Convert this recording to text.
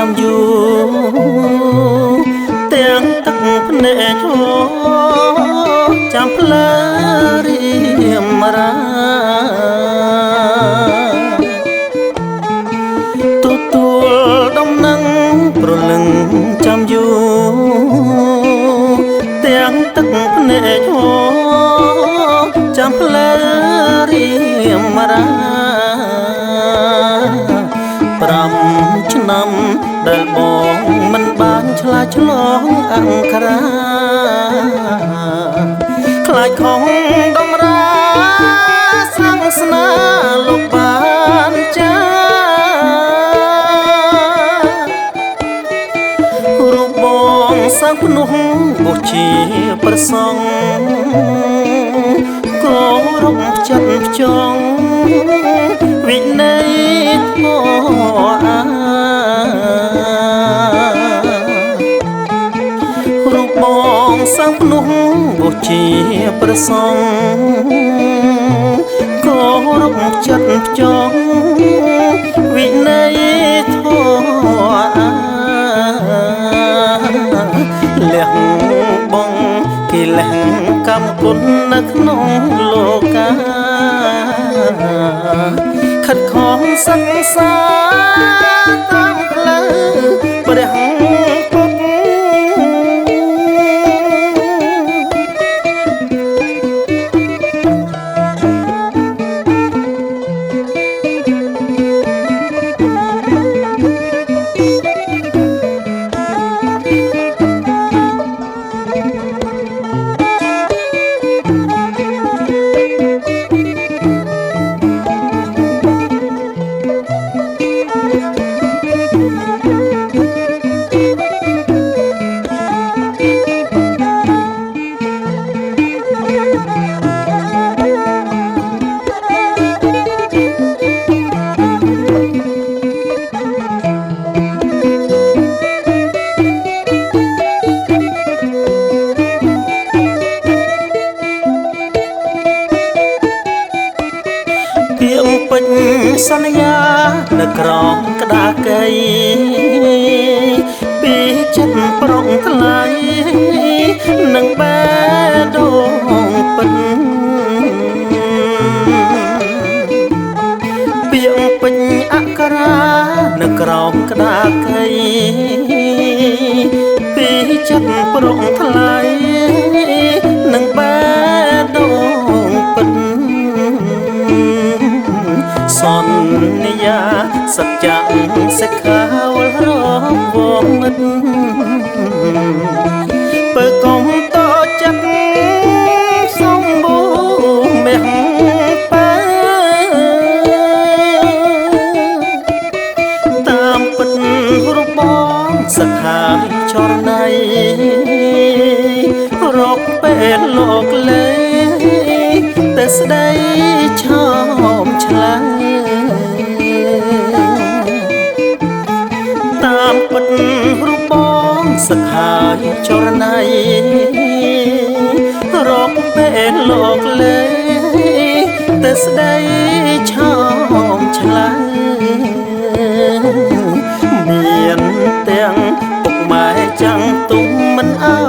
ចាំយូរទាំងទឹកភ្នែកឈរចាំផ្លើរៀមរាទទួលដំណឹងប្រលឹងចាំយូរទាំងទឹកភ្នែកឈរចាំផ្លើរៀមរា5 ឆ្នាំដែលបងមិនបានឆ្លាឆ្លងអង្ការ៉ាខ្លាចខំដំរាសាំងស្នាលោកបានចារូបបងសាំងភ្នោះបុជាប្រសងគោរពចិត្តផ្ចង់វិន័យធម៌រូបបងសាំងភ្នោះបុជាប្រសងគោរពចិត្តផ្ចង់វិន័យធម៌លះបងគេលះកម្មគុណនៅក្នុងលោកាខិតខំសិក្សាតាមផ្លូវព្រះពុទ្ធពេញសន្យានៅក្រោមក្តារកៃពីចិត្តប្រុងថ្លៃនឹងបែដងពិតពាក្យពេញអក្សរានៅក្រោមក្តារកៃពីចិត្តប្រុងថ្លៃនឹងបែដងពិតសន្យាសច្ចៈសិក្ខាវលរវមិតបើកុំតចិត្តសំបូរមេះបែតាមពិតរូបបងសក្ខាចរណៃរកពេលលោកលេតែស្ដីឆោមឆ្លើយតាមពិតរូបបងសក្ខាចរណៃរកពេលលោកលេតែស្ដីឆោមឆ្លើយមានទាំងពុកម៉ែចាំងទុំមិនអើ